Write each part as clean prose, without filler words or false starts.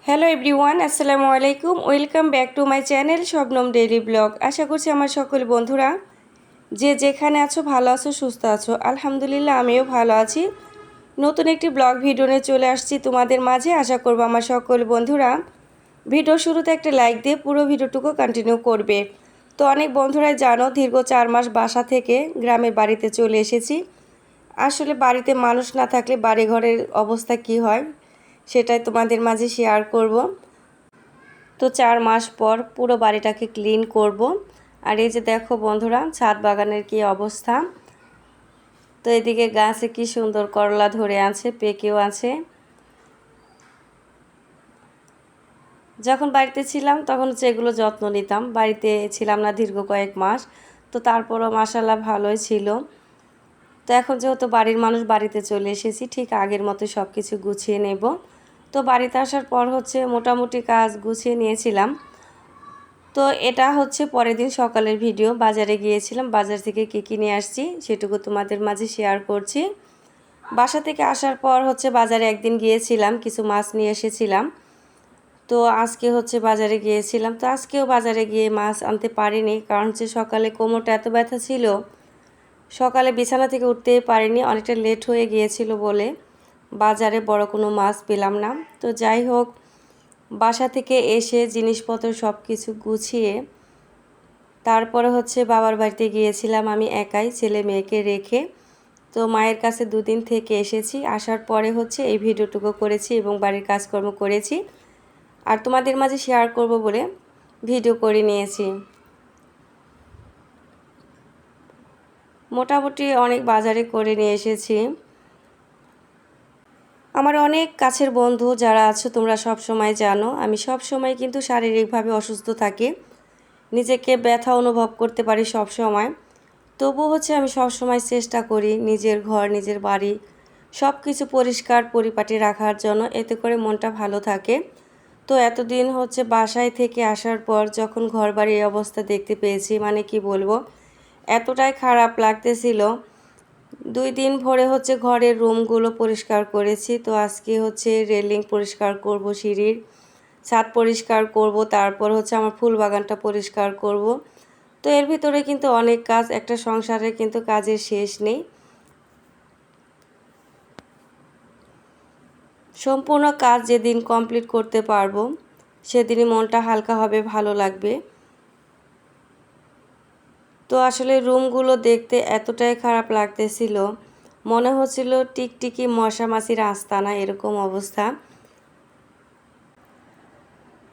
Hello everyone, আসসালামু আলাইকুম। Welcome back to my channel Shabnam daily blog. আশা করছি আমার সকল বন্ধুরা যে যেখানে আছো ভালো আছো, সুস্থ আছো। আলহামদুলিল্লাহ আমিও ভালো আছি। নতুন একটি ব্লগ ভিডিও নিয়ে চলে আসছি তোমাদের মাঝে। আশা করব আমার সকল বন্ধুরা ভিডিও শুরুতে একটা লাইক দিয়ে পুরো ভিডিওটুকু কন্টিনিউ করবে। তো অনেক বন্ধুরাই জানো দীর্ঘ 4 মাস বাসা থেকে গ্রামের বাড়িতে চলে এসেছি। আসলে বাড়িতে মানুষ না থাকলে বাড়িঘরের অবস্থা কি হয় সেটাই তোমাদের মাঝে শেয়ার করব। তো 4 মাস পর পুরো বাড়িটাকে ক্লিন করব। আর এই যে দেখো বন্ধুরা, ছাদ বাগানের কি অবস্থা। তো এদিকে গাছে কি সুন্দর করলা ধরে আছে, পেকেও আছে। যখন বাড়িতে ছিলাম তখন হচ্ছে এগুলো যত্ন নিতাম। বাড়িতে ছিলাম না দীর্ঘ কয়েক মাস, তো তারপরও মাশাআল্লাহ ভালোই ছিল। তো এখন যেহেতু বাড়ির মানুষ, বাড়িতে চলে এসেছি, ঠিক আগের মতো সব কিছু গুছিয়ে নেব। তো বাড়িতে আসার পর হচ্ছে মোটামুটি কাজ গুছিয়ে নিয়েছিলাম। তো এটা হচ্ছে পরের দিন সকালের ভিডিও। বাজারে গিয়েছিলাম, বাজার থেকে কী কী নিয়ে আসছি সেটুকু তোমাদের মাঝে শেয়ার করছি। বাসা থেকে আসার পর হচ্ছে বাজারে একদিন গিয়েছিলাম, কিছু মাছ নিয়ে এসেছিলাম। তো আজকে হচ্ছে বাজারে গিয়েছিলাম, তো আজকেও বাজারে গিয়ে মাছ আনতে পারিনি, কারণ হচ্ছে সকালে কোমরটা এত ব্যথা ছিল, সকালে বিছানা থেকে উঠতেই পারিনি, অনেকটা লেট হয়ে গিয়েছিল বলে বাজারে বড় কোনো মাছ পেলাম না। তো যাই হোক, বাসা থেকে এসে জিনিসপত্র সব কিছু গুছিয়ে তারপরে হচ্ছে বাবার বাড়িতে গিয়েছিলাম আমি একাই, ছেলে মেয়েকে রেখে। তো মায়ের কাছে দুদিন থেকে এসেছি, আসার পরে হচ্ছে এই ভিডিওটুকু করেছি এবং বাড়ির কাজকর্ম করেছি আর তোমাদের মাঝে শেয়ার করব বলে ভিডিও করে নিয়েছি। মোটামুটি অনেক বাজারে করে নিয়ে এসেছি। আমার অনেক কাছের বন্ধু যারা আছো তোমরা সব সময় জানো আমি সব সময় কিন্তু শারীরিকভাবে অসুস্থ থাকি, নিজেকে ব্যথা অনুভব করতে পারি সব সময়। তবু হচ্ছে আমি সব সময় চেষ্টা করি নিজের ঘর, নিজের বাড়ি সব কিছু পরিষ্কার পরিপাটি রাখার জন্য, এতে করে মনটা ভালো থাকে। তো এতদিন হচ্ছে বাসায় থেকে আসার পর যখন ঘর বাড়ির এই অবস্থা দেখতে পেয়েছি, মানে কি বলবো, এতটাই খারাপ লাগতেছিল। 2 দিন ভরে হচ্ছে ঘরের রুমগুলো পরিষ্কার করেছি। তো আজকে হচ্ছে রেলিং পরিষ্কার করব, সিঁড়ির ছাদ পরিষ্কার করব, তারপর হচ্ছে আমার ফুল বাগানটা পরিষ্কার করব। তো এর ভিতরে কিন্তু অনেক কাজ, একটা সংসারে কিন্তু কাজের শেষ নেই। সম্পূর্ণ কাজ যেদিন কমপ্লিট করতে পারবো সেদিনই মনটা হালকা হবে, ভালো লাগবে। তো আসলে রুমগুলো দেখতে এতটাই খারাপ লাগতেছিল, মনে হচ্ছিল টিকটিকি মশা মাছির আস্তানা, এরকম অবস্থা।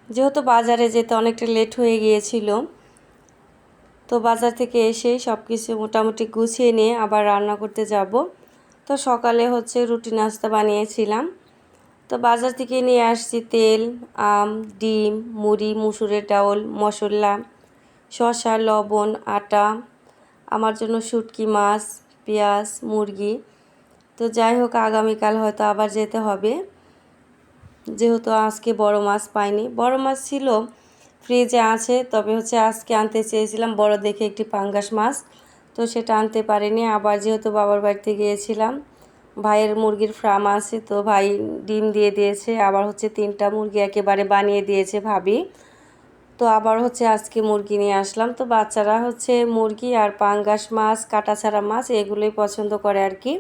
যেহেতু বাজারে যেতে অনেকটা লেট হয়ে গিয়েছিল, তো বাজার থেকে এসে সব কিছু মোটামুটি গুছিয়ে নিয়ে আবার রান্না করতে যাব। তো সকালে হচ্ছে রুটি নাস্তা বানিয়েছিলাম। তো বাজার থেকে নিয়ে আসছি তেল, আম, ডিম, মুড়ি, মুসুরের ডাউল, মশলা, শসা, লবণ, আটা, আমার জন্য শুটকি মাছ, পেঁয়াজ, মুরগি। তো যাই হোক, আগামীকাল হয়তো আবার যেতে হবে, যেহেতু আজকে বড় মাছ পাইনি। বড় মাছ ছিল ফ্রিজে আছে, তবে হচ্ছে আজকে আনতে চেয়েছিলাম বড় দেখে একটি পাঙ্গাস মাছ, তো সেটা আনতে পারিনি। আবার যেহেতু বাবার বাড়িতে গিয়েছিলাম, ভাইয়ের মুরগির ফার্ম আছে, তো ভাই ডিম দিয়ে দিয়েছে, আবার হচ্ছে 3টা মুরগি একেবারে বানিয়ে দিয়েছে ভাবি। তো আবার হচ্ছে আজকে মুরগি নিয়ে আসলাম। তো বাচ্চারা হচ্ছে মুরগি আর পাঙ্গাস মাছ, কাটা ছাড়া মাছ এগুলোই পছন্দ করে আর কি।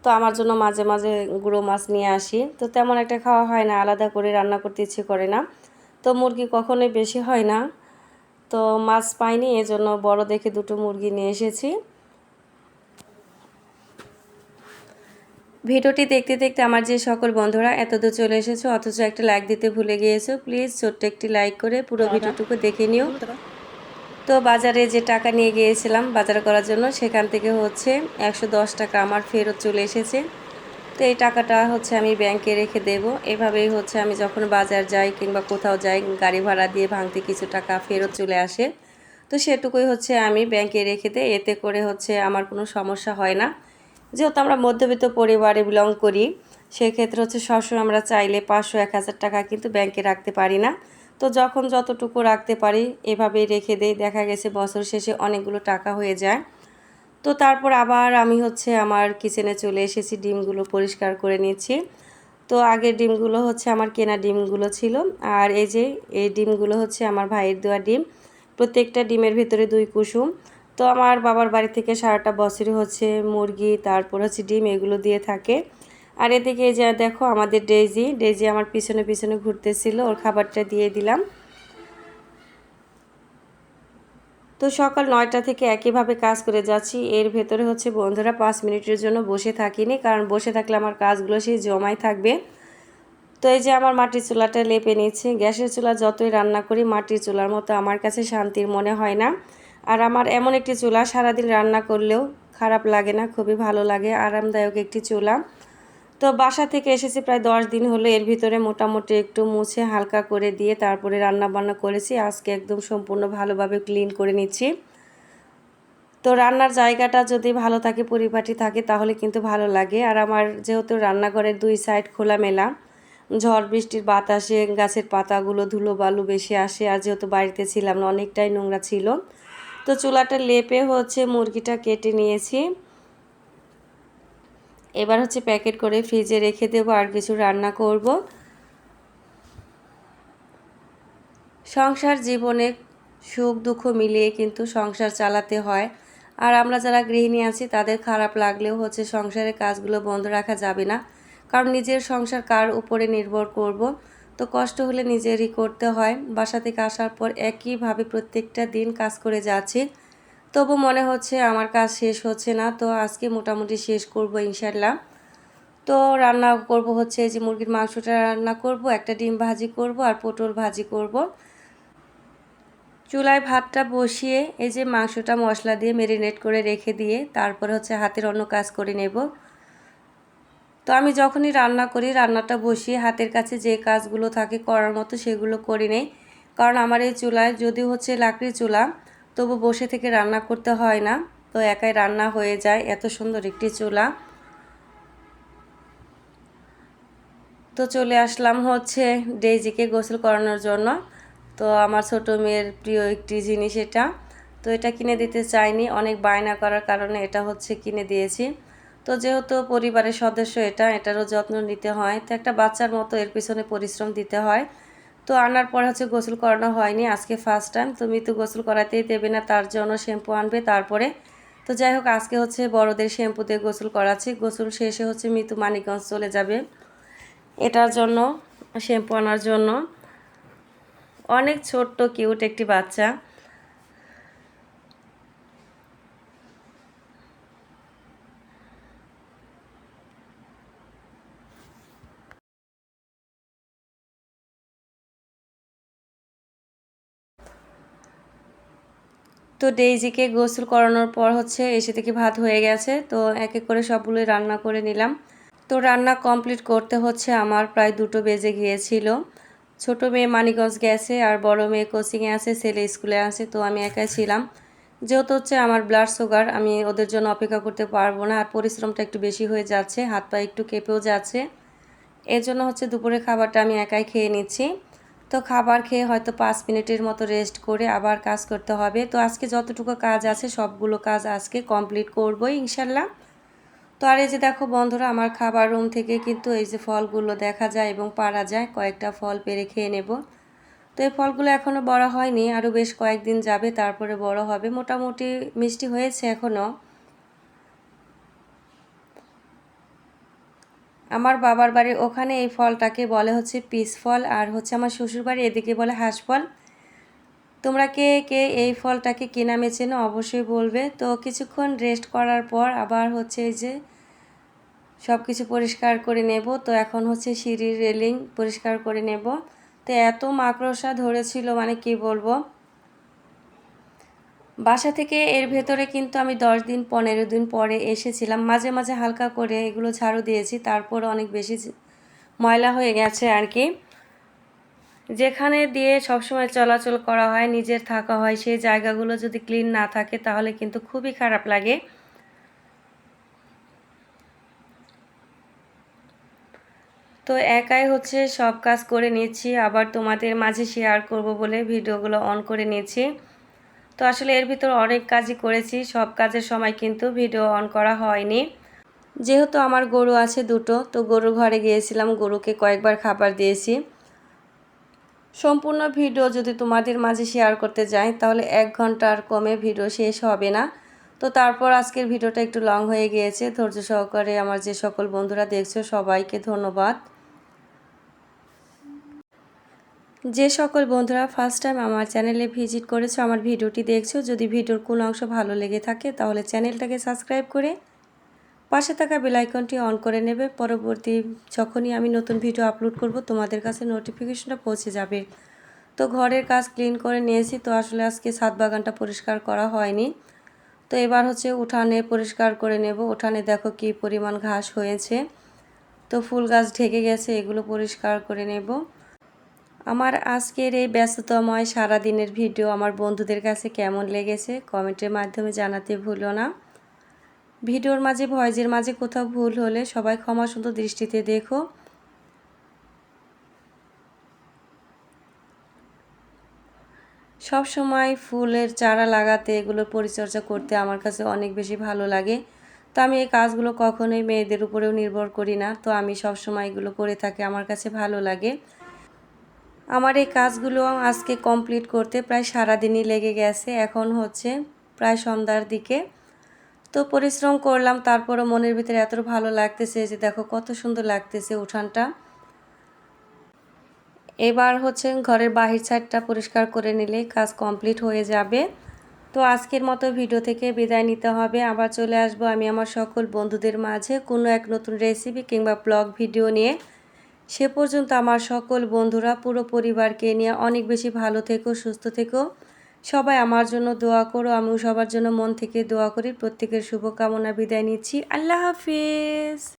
তো আমার জন্য মাঝে মাঝে গুঁড়ো মাছ নিয়ে আসি, তো তেমন একটা খাওয়া হয় না, আলাদা করে রান্না করতে ইচ্ছে করে না। তো মুরগি কখনোই বেশি হয় না, তো মাছ পাইনি, এজন্য বড় দেখে 2টো মুরগি নিয়ে এসেছি। ভিডিওটি দেখতে দেখতে আমার যে সকল বন্ধুরা এতদূর চলে এসেছো অথচ একটা লাইক দিতে ভুলে গিয়েছো, প্লিজ ছোট্ট একটি লাইক করে পুরো ভিডিওটুকু দেখে নিও। তো বাজারে যে টাকা নিয়ে গিয়েছিলাম বাজার করার জন্য, সেখান থেকে হচ্ছে 110 টাকা আমার ফেরত চলে এসেছে। তো এই টাকাটা হচ্ছে আমি ব্যাংকে রেখে দেব। এভাবেই হচ্ছে আমি যখন বাজার যাই কিংবা কোথাও যাই, গাড়ি ভাড়া দিয়ে ভাঙতে কিছু টাকা ফেরত চলে আসে, তো সেটুকুই হচ্ছে আমি ব্যাংকে রেখে দিই। এতে করে হচ্ছে আমার কোনো সমস্যা হয় না। যেহেতু আমরা মধ্যবিত্ত পরিবারে বিলং করি, সেক্ষেত্রে হচ্ছে সবসময় আমরা চাইলে 500-1000 টাকা কিন্তু ব্যাংকে রাখতে পারি না। তো যখন যতটুকু রাখতে পারি এভাবেই রেখে দেই, দেখা গেছে বছর শেষে অনেকগুলো টাকা হয়ে যায়। তো তারপর আবার আমি হচ্ছে আমার কিচেনে চলে এসেছি, ডিমগুলো পরিষ্কার করে নিচ্ছি। তো আগের ডিমগুলো হচ্ছে আমার কেনা ডিমগুলো ছিল, আর এই ডিমগুলো হচ্ছে আমার ভাইয়ের দেওয়া ডিম। প্রত্যেকটা ডিমের ভিতরে 2 কুসুম। তো আমার বাবার বাড়ি থেকে সারাটা বছরই হচ্ছে মুরগি, তারপর হচ্ছে ডিম এগুলো দিয়ে থাকে। আর এদিকে যে দেখো আমাদের ডেইজি আমার পিছনে পিছনে ঘুরতেছিল, ওর খাবারটা দিয়ে দিলাম। তো সকাল 9টা থেকে একইভাবে কাজ করে যাচ্ছি। এর ভেতরে হচ্ছে বন্ধুরা 5 মিনিটের জন্য বসে থাকিনি, কারণ বসে থাকলে আমার কাজগুলো সেই জমাই থাকবে। তো এই যে আমার মাটির চুলাটা লেপে নিচ্ছি। গ্যাসের চুলা যতই রান্না করি মাটির চুলার মতো আমার কাছে শান্তির মনে হয় না। আর আমার এমন একটি চুলা সারাদিন রান্না করলেও খারাপ লাগে না, খুবই ভালো লাগে, আরামদায়ক একটি চুলা। তো বাসা থেকে এসেছি প্রায় 10 দিন হলো। এর ভিতরে মোটামুটি একটু মুছে হালকা করে দিয়ে তারপরে রান্না বান্না করেছি। আজকে একদম সম্পূর্ণ ভালোভাবে ক্লিন করে নিচ্ছি। তো রান্নার জায়গাটা যদি ভালো থাকে, পরিপাটি থাকে, তাহলে কিন্তু ভালো লাগে। আর আমার যেহেতু রান্নাঘরের 2 সাইড খোলামেলা, ঝড় বৃষ্টির বাতাসে গাছের পাতাগুলো ধুলো বালু বেশি আসে, আর যেহেতু বাড়িতে ছিলাম না অনেকটাই নোংরা ছিল। তো চুলাটা লেপে হচ্ছে মুরগিটা কেটে নিয়েছি। এবার হচ্ছে প্যাকেট করে ফ্রিজে রেখে দেবো, আর কিছু রান্না করব। সংসার জীবনে সুখ দুঃখ মিলিয়ে কিন্তু সংসার চালাতে হয়। আর আমরা যারা গৃহিণী আছি তাদের খারাপ লাগলেও হচ্ছে সংসারের কাজগুলো বন্ধ রাখা যাবে না, কারণ নিজের সংসার কার উপরে নির্ভর করব। তো কষ্ট হলে নিজেরই করতে হয়। বাসা থেকে আসার পর একইভাবে প্রত্যেকটা দিন কাজ করে যাচ্ছি, তবু মনে হচ্ছে আমার কাজ শেষ হচ্ছে না। তো আজকে মোটামুটি শেষ করব ইনশাল্লাহ। তো রান্না করব হচ্ছে এই যে মুরগির মাংসটা রান্না করব, একটা ডিম ভাজি করব, আর পটল ভাজি করব। চুলায় ভাতটা বসিয়ে এই যে মাংসটা মশলা দিয়ে ম্যারিনেট করে রেখে দিয়ে তারপর হচ্ছে হাতের অন্য কাজ করে নেব। তো আমি যখনই রান্না করি রান্নাটা বসিয়ে হাতের কাছে যে কাজগুলো থাকে করার মতো সেগুলো করে নেই, কারণ আমার এই চুলায় যদি হচ্ছে লাকড়ির চুলা, তবু বসে থেকে রান্না করতে হয় না। তো একাই রান্না হয়ে যায়, এত সুন্দর একটি চুলা। তো চলে আসলাম হচ্ছে ডেইজিকে গোসল করানোর জন্য। তো আমার ছোট মেয়ের প্রিয় একটি জিনিস এটা। তো এটা কিনে দিতে চাইনি, অনেক বায়না করার কারণে এটা হচ্ছে কিনে দিয়েছি। তো যেহেতু পরিবারের সদস্য এটারও যত্ন নিতে হয়, তো একটা বাচ্চার মতো এর পিছনে পরিশ্রম দিতে হয়। তো আনার পর হচ্ছে গোসল করানো হয়নি, আজকে ফার্স্ট টাইম। তো মিতু গোসল করাতেই দেবে না, তার জন্য শ্যাম্পু আনবে তারপরে। তো যাই হোক আজকে হচ্ছে বড়দের শ্যাম্পু দিয়ে গোসল করাচ্ছি। গোসল শেষে হচ্ছে মিতু মানিকগঞ্জ চলে যাবে এটার জন্য, শ্যাম্পু আনার জন্য। অনেক ছোট্ট কিউট একটি বাচ্চা। তো ডেইজিকে গোসল করানোর পর হচ্ছে এসে থেকে ভাত হয়ে গেছে। তো এক এক করে সবগুলোই রান্না করে নিলাম। তো রান্না কমপ্লিট করতে হচ্ছে আমার প্রায় 2টো বেজে গিয়েছিল। ছোট মেয়ে মানিকগঞ্জ গেছে, আর বড় মেয়ে কোচিংয়ে আছে, ছেলে স্কুলে আছে। তো আমি একাই ছিলাম। যেহেতু হচ্ছে আমার ব্লাড সুগার, আমি ওদের জন্য অপেক্ষা করতে পারবো না, আর পরিশ্রমটা একটু বেশি হয়ে যাচ্ছে, হাত পা একটু কেঁপেও যাচ্ছে। এর জন্য হচ্ছে দুপুরের খাবারটা আমি একাই খেয়ে নিচ্ছি। তো খাবার খেয়ে হয়তো 5 মিনিটের মতো রেস্ট করে আবার কাজ করতে হবে। তো আজকে যতটুকু কাজ আছে সবগুলো কাজ আজকে কমপ্লিট করবই ইনশাল্লাহ। তো আর এই যে দেখো বন্ধুরা, আমার খাবার রুম থেকে কিন্তু এই যে ফলগুলো দেখা যায় এবং পারা যায়। কয়েকটা ফল পেড়ে খেয়ে নেব। তো এই ফলগুলো এখনও বড় হয়নি, আরও বেশ কয়েকদিন যাবে তারপরে বড় হবে। মোটামুটি মিষ্টি হয়েছে এখনও। আমার বাবার বাড়ির ওখানে এই ফলটাকে বলে হচ্ছে পিস ফল, আর হচ্ছে আমার শ্বশুরবাড়ি এদিকে বলে হাঁস ফল। তোমরা কে কে এই ফলটাকে কী নামে চেনো অবশ্যই বলবে। তো কিছুক্ষণ রেস্ট করার পর আবার হচ্ছে এই যে সব কিছু পরিষ্কার করে নেব। তো এখন হচ্ছে সিঁড়ির রেলিং পরিষ্কার করে নেব। তো এত মাকড়সা ধরেছিল মানে কি বলবো। বাসা থেকে এর ভেতরে কিন্তু আমি 10 দিন 15 দিন পরে এসেছিলাম, মাঝে মাঝে হালকা করে এগুলো ঝাড়ু দিয়েছি, তারপর অনেক বেশি ময়লা হয়ে গেছে আর কি। যেখানে দিয়ে সবসময় চলাচল করা হয়, নিজের থাকা হয়, সেই জায়গাগুলো যদি ক্লিন না থাকে তাহলে কিন্তু খুবই খারাপ লাগে। তো একাই হচ্ছে সব কাজ করে নিচ্ছি, আবার তোমাদের মাঝে শেয়ার করব বলে ভিডিওগুলো অন করে নিচ্ছি। তো আসলে এর ভিতর অনেক কাজই করেছি, সব কাজের সময় কিন্তু ভিডিও অন করা হয়নি। যেহেতু আমার গরু আছে দুটো, তো গরুর ঘরে গিয়েছিলাম, গরুকে কয়েকবার খাবার দিয়েছি। সম্পূর্ণ ভিডিও যদি তোমাদের মাঝে শেয়ার করতে যাই তাহলে 1 ঘন্টার কমে ভিডিও শেষ হবে না। তো তারপর আজকের ভিডিওটা একটু লং হয়ে গিয়েছে। ধৈর্য সহকারে আমার যে সকল বন্ধুরা দেখছো সবাইকে ধন্যবাদ। যে সকল বন্ধুরা ফার্স্ট টাইম আমার চ্যানেলে ভিজিট করেছো, আমার ভিডিওটি দেখছো, যদি ভিডিওর কোনো অংশ ভালো লেগে থাকে তাহলে চ্যানেলটাকে সাবস্ক্রাইব করে পাশে থাকা বেল আইকনটি অন করে নেবে। পরবর্তী যখনই আমি নতুন ভিডিও আপলোড করব তোমাদের কাছে নোটিফিকেশনটা পৌঁছে যাবে। তো ঘরের কাজ ক্লিন করে নিয়েছি। তো আসলে আজকে ছাদ বাগানটা পরিষ্কার করা হয়নি। তো এবার হচ্ছে উঠানে পরিষ্কার করে নেব। উঠানে দেখো কি পরিমাণ ঘাস হয়েছে, তো ফুল গাছ ঢেকে গেছে, এগুলো পরিষ্কার করে নেব। আমার আজকের এই ব্যস্ততাময় সারাদিনের ভিডিও আমার বন্ধুদের কাছে কেমন লেগেছে কমেন্টের মাধ্যমে জানাতে ভুলো না। ভিডিওর মাঝে ভয়েসের মাঝে কোথাও ভুল হলে সবাই ক্ষমা সুন্দর দৃষ্টিতে দেখো। সব সময় ফুলের চারা লাগাতে, এগুলোর পরিচর্যা করতে আমার কাছে অনেক বেশি ভালো লাগে। তো আমি এই কাজগুলো কখনোই মেয়েদের উপরেও নির্ভর করি না। তো আমি সব সময় এগুলো করে থাকি, আমার কাছে ভালো লাগে। আমার এই কাজগুলো আজকে কমপ্লিট করতে প্রায় সারাদিনই লেগে গেছে। এখন হচ্ছে প্রায় সন্ধ্যার দিকে। তো পরিশ্রম করলাম, তারপরও মনের ভিতরে এত ভালো লাগতেছে যে দেখো কত সুন্দর লাগতেছে উঠানটা। এবার হচ্ছে ঘরের বাহির সাইডটা পরিষ্কার করে নিলেই কাজ কমপ্লিট হয়ে যাবে। তো আজকের মতো ভিডিও থেকে বিদায় নিতে হবে। আবার চলে আসবো আমি আমার সকল বন্ধুদের মাঝে কোনো এক নতুন রেসিপি কিংবা ব্লগ ভিডিও নিয়ে। সে পর্যন্ত আমার সকল বন্ধুরা পুরো পরিবারকে নিয়ে অনেক বেশি ভালো থেকো, সুস্থ থেকো। সবাই আমার জন্য দোয়া করো, আমিও সবার জন্য মন থেকে দোয়া করি। প্রত্যেকের শুভকামনা বিদায় নিচ্ছি। আল্লাহ হাফিজ।